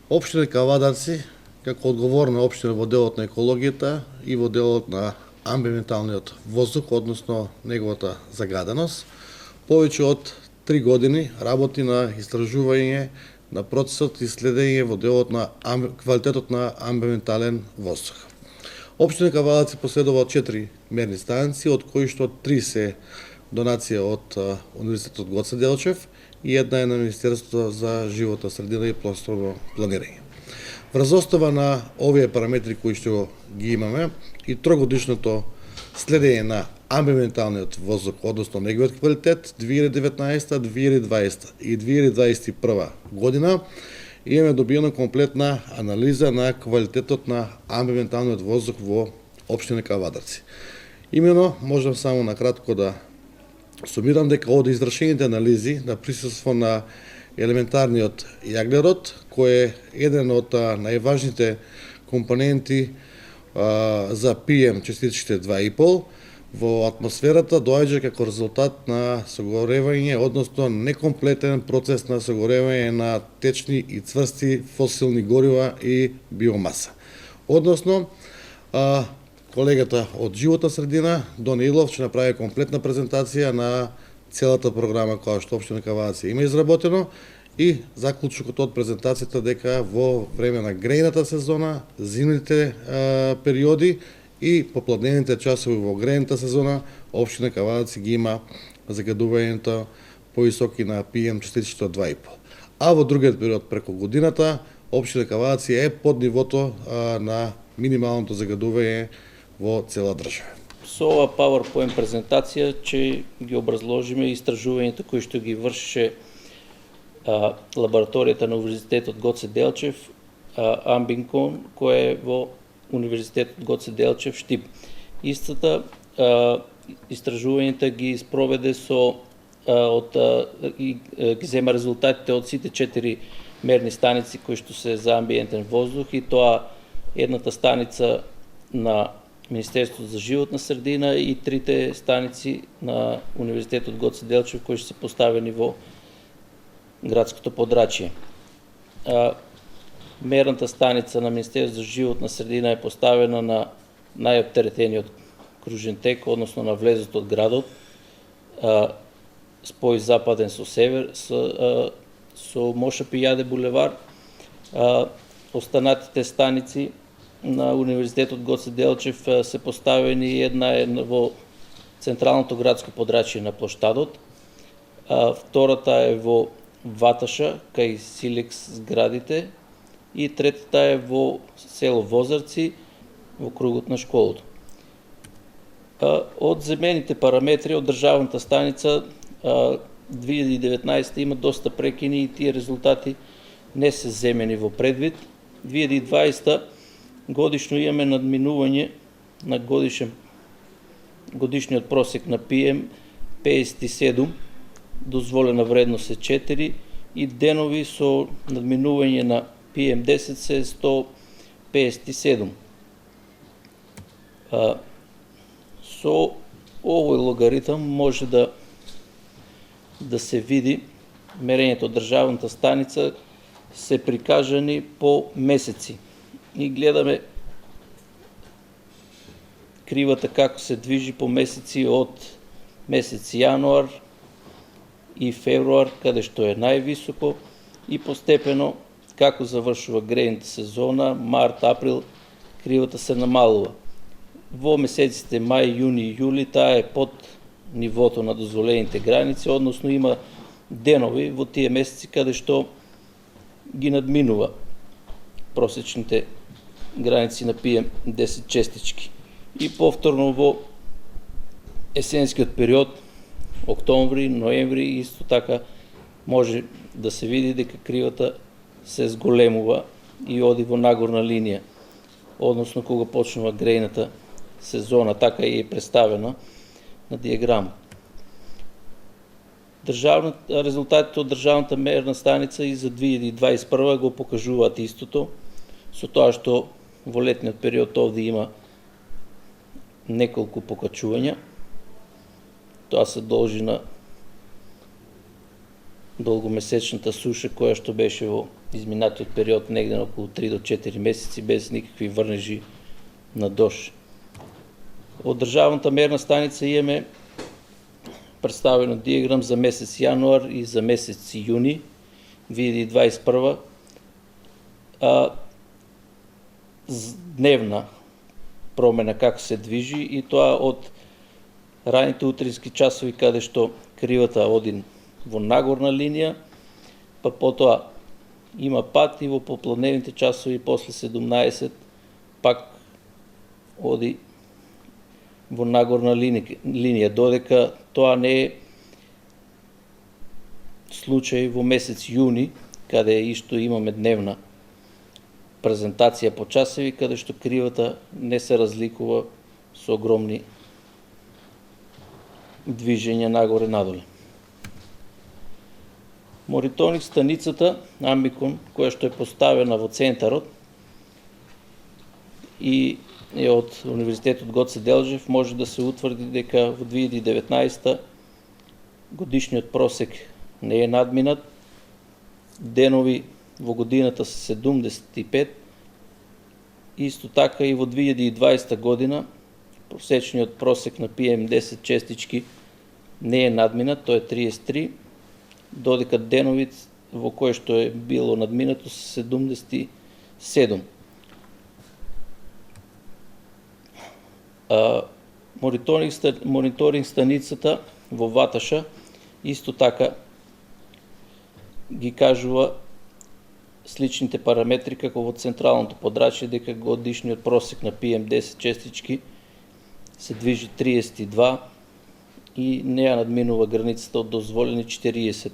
Општина Кавадарци, како одговорна општина во делот на екологијата и во делот на амбиенталниот воздух, односно неговата загаденост, повеќе од 3 години работи на истражување на процесот и следење во делот на квалитетот на амбиентален воздух. Општина Кавадарци последува 4 мерни станици, од кои што 3 се донација од Универзитетот Гоце Делчев и една е на Министерството за животна средина и просторно планирање. Врз основа на овие параметри кои што ги имаме и трогодишното следење на амбиенталниот воздух, односно неговиот квалитет 2019, 2020 и 2021 година, имаме добиена комплетна анализа на квалитетот на амбиенталниот воздух во општина Кавадарци. Имено, можам само накратко да сумирам дека од извршените анализи на присуство на елементарниот јаглерод, кој е еден од најважните компоненти за PM частичките 2,5, во атмосферата доаѓа како резултат на согоревање, односно некомплетен процес на согоревање на течни и цврсти фосилни горива и биомаса. Односно, колегата од животна средина, Дони Илов, ќе направи комплетна презентација на целата програма која што општина Кавадарци има изработено и заклучокот од презентацијата дека во време на грејната сезона, зимните периоди и попладнените часови во грејната сезона, општина Кавадарци ги има загадувањето повисоки на PM частичките од 2,5. А во другиот период преку годината, општина Кавадарци е под нивото на минималното загадување во цела држава. Со ова PowerPoint презентација ќе ги образложиме истражувањето кои што ги вршише лабораторијата на Универзитетот Гоце Делчев, Амбинкон, кој е во Универзитетот Гоце Делчев, Штип. Истата истражувањата ги спроведе и ги зема резултатите од сите 4 мерни станици кои што се за амбиентен воздух, и тоа едната станица на Министерството за животна средина и 3 станици на Универзитетот Гоце Делчев кои што се поставени во градското подрачје. Мерната станица на Министерството за животна средина е поставена на најоптеретениот кружен тек, односно на влезот од градот, спој западен со север, со Мошапи Јаде булевар. Останатите станици на Универзитетот Гоце Делчев се поставени, една е во централното градско подрачје на плоштадот, втората е во Ваташа, кај Силекс зградите, и третата е во село Возарци, во кругот на школото. Од земените параметри од државната станица 2019 има доста прекини и тие резултати не се земени во предвид. 2020 годишно имаме надминување на годишниот просек на PM 57, дозволена вредност е 4, и денови со надминување на PM 10 се 157. Со овој логаритам може да се види мерењето од државната станица се прикажани по месеци. И гледаме кривата како се движи по месеци од месец јануар и февруар, каде што е највисоко, и постепено како завршува грејната сезона, март, април, кривата се намалува. Во месеците мај, јуни и јули таа е под нивото на дозволените граници, односно има денови во тие месеци каде што ги надминува просечните граници на PM 10 честички. И повторно во есенскиот период, октомври, ноември, исто така може да се види дека кривата се зголемува и оди во нагорна линија, односно кога почнува грејната сезона, така и е представена на диаграма. Резултатите од државната мерна станица и за 2021 го покажуваат истото, со тоа што во летниот период овде има неколку покачувања. Тоа се должи на дългомесечната суша, която беше во изминатиот период негде на околу 3 до 4 месеци без никакви врнежи на дожд. Од државната мерна станица имаме представено диаграм за месец јануар и за месец јуни 2021, дневна промена како се движи, и тоа од раните утрински часови каде што кривата оди во нагорна линија, па потоа има пат и во попладневните часови после 17 пак оди во нагорна линија, додека тоа не е случај во месец јуни, каде исто имаме дневна презентација по часови, каде што кривата не се разликува со огромни движења нагоре-надоле. Мониторинг станицата Амбикон, која што е поставена во центарот и е од Универзитетот Гоце Делчев, може да се утврди дека во 2019 годишниот просек не е надминат, денови во годината се 75, исто така и во 2020 година просечниот просек на PM10 честички не е надминат, тој е 33, додека денови во кои што е било надминато се 77. Мониторинг станицата во Ваташа исто така ги кажува сличните параметри како во централното подрачје, дека годишниот просек на PM10 честички се движи 32 и не ја надминува границата од дозволени 40.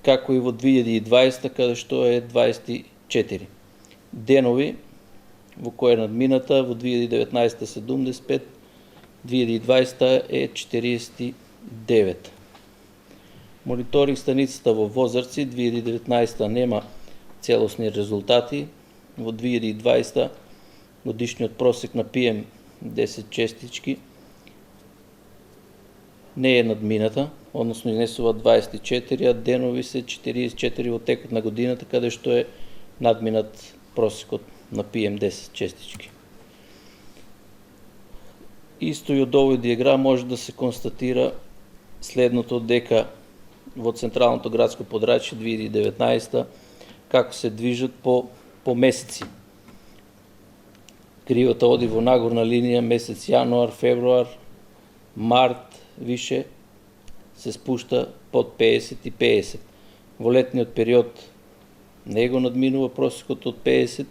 Како и во 2020, каде што е 24. Денови во кој е надмината во 2019 75, 2020 е 49. Мониторинг станицата во Возарци 2019 нема целосни резултати, во 2020 годишниот просек на PM10 честички не е надмината, односно изнесува 24, а денови се 44 во текот на годината, каде што е надминат просекот на PM10 честички. Исто и од овој диаграм може да се констатира следното, дека во централното градско подрачје 2019 како се движат по месеци. Кривата оди во нагорна линија месец јануар, февруар, март, више се спушта под 50 и 50. Во летниот период не го надминува просекот од 50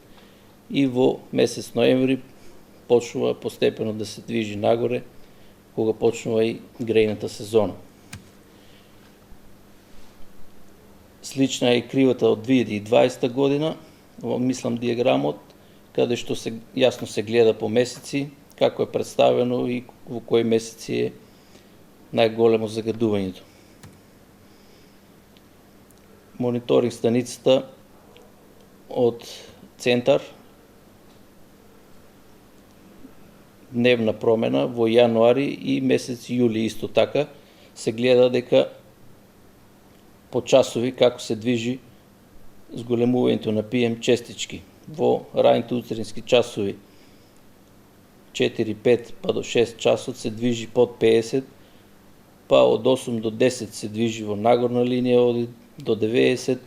и во месец ноември почнува постепено да се движи нагоре, кога почнува и грејната сезона. Слична е и кривата од 2020 година, мислам диаграмот, каде што јасно се гледа по месеци, како е представено и во кои месеци е најголемо загадувањето. Мониторинг станицата од центар, дневна промена во јануари и месец јули исто така, се гледа дека по часови како се движи зголемувањето на PM честички. Во раните утрински часови 4-5 па до 6 часот се движи под 50, па од 8 до 10 се движи во нагорна линија, оди до 90,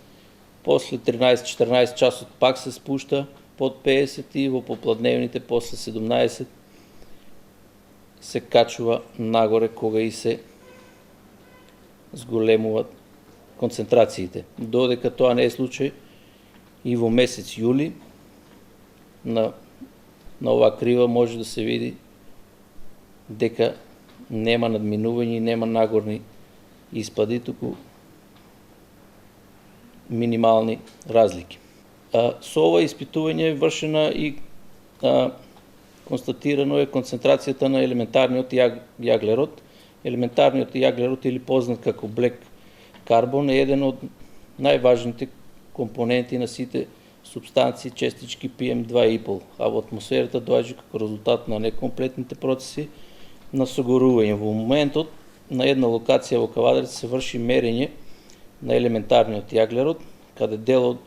после 13-14 часот пак се спушта под 50 и во попладневните после 17 се качува нагоре кога и се зголемуваат концентрациите. Додека тоа не е случај и во месец јули, на оваа крива може да се види дека нема надминување и нема нагорни испади, туку минимални разлики. Со ова испитување е вршена и констатирано е концентрацијата на елементарниот јаглерод. Елементарниот јаглерод, или познат како блек карбон, е еден од најважните компоненти на сите субстанции честички PM2,5, а во атмосферата доаѓа како резултат на некомплетните процеси на согорување. Во моментот на една локација во Кавадарци се врши мерење на елементарниот јаглерод, каде дел од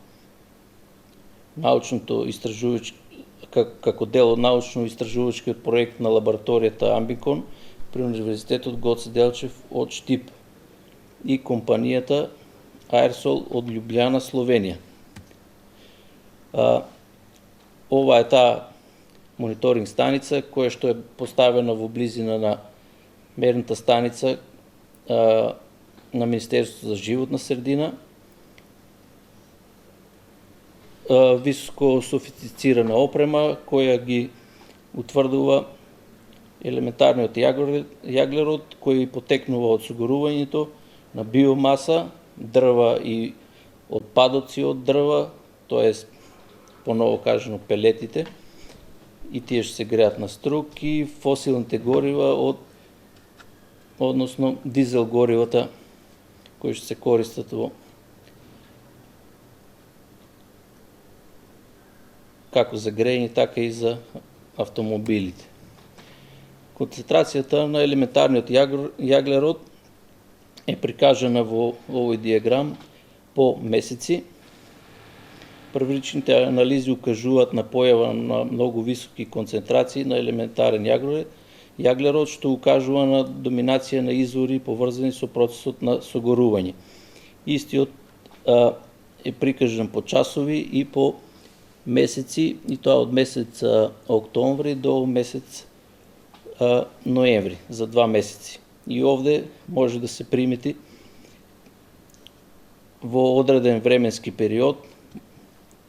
како дел од научно-истражувачкиот проект на лабораторијата Амбикон при Универзитетот Гоце Делчев од Штип и компанијата Аерсол од Љубљана, Словенија. Ова е таа мониторинг станица која што е поставена во близина на мерната станица на Министерството за животна средина. Високо софистицирана опрема која ги утврдува елементарниот јаглерод кој потекнува од согорувањето на биомаса, дрва и отпадоци од дрва, тоест поново кажано пелетите, и тие што се греат на струк, и фосилните горива односно дизел горивата кои што се користат како за грејење, така и за автомобилите. Концентрацијата на елементарниот јаглерод е прикажана во овој диаграм по месеци. Првичните анализи укажуваат на појава на многу високи концентрации на елементарен јаглерод, што укажува на доминација на извори поврзани со процесот на согорување. Истиот е прикажан по часови и по месеци, и тоа од месец октомври до месец ноември, за 2 месеци. И овде може да се примети во одреден временски период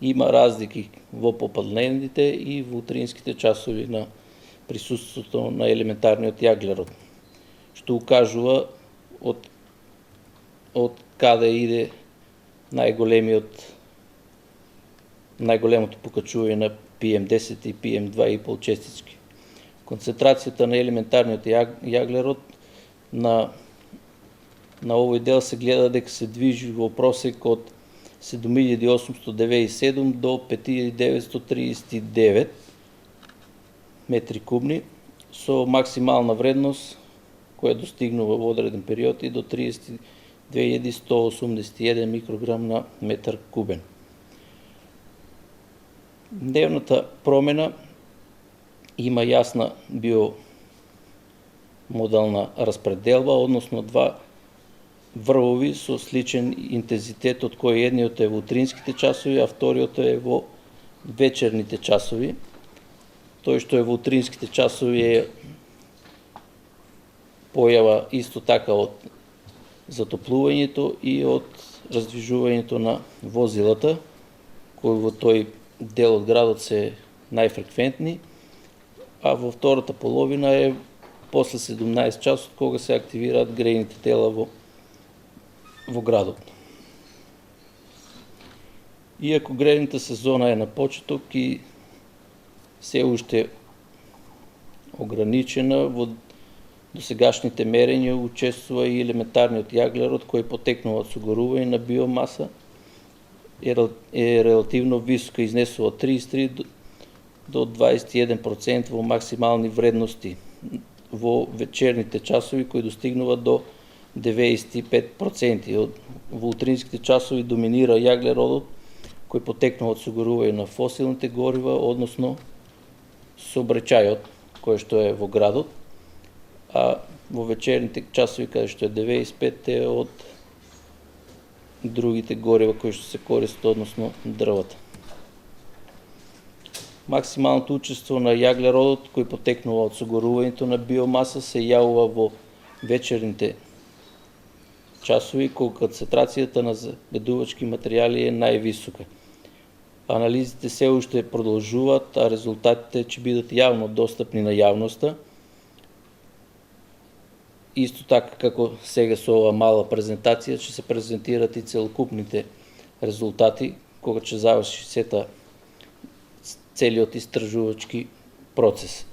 има разлики во попаднените и во утринските часови на присуството на елементарниот јаглерод, што укажува од каде иде најголемото покачување на PM10 и PM2,5 честички. Концентрацијата на елементарниот јаглерод на овој дел се гледа дека се движи во просек од 7897 до 5939 метри кубни, со максимална вредност која достигнува во одреден период и до 32.181 микрограм на метар кубен. Дневната промена има јасна биомодална распределба, односно два врвови со сличен интензитет, од кој едниот е во утринските часови, а вториот е во вечерните часови. Тој што е во утринските часови е појава исто така од затоплувањето и од раздвижувањето на возилата, кои во тој дел од градот се најфреквентни, а во втората половина е после 17 часот, кога се активираат грејните тела во градот. Иако грејната сезона е на почеток и се уште ограничена, во досегашните мерења учествува и елементарниот јаглерод кој потекнува од согорување на биомаса, е релативно висока, изнесува 33 до 21% во максимални вредности во вечерните часови, кои достигнува до 95%. Во утринските часови доминира јаглеродот кој потекнува од согорување на фосилните горива, односно сообраќајот кој што е во градот, а во вечерните часови каде што е 95% е од другите горива кои што се користат, односно дрвата. Максималното учество на јаглеродот кој потекнува од согорувањето на биомаса се јавува во вечерните часови, кога концентрацијата на забедувачки материјали е највисока. Анализите се уште продолжуваат, а резултатите ќе бидат јавно достапни на јавноста. Исто така како сега со ова мала презентација ќе се презентират и целокупните резултати кога ќе заврши целиот истражувачки процес.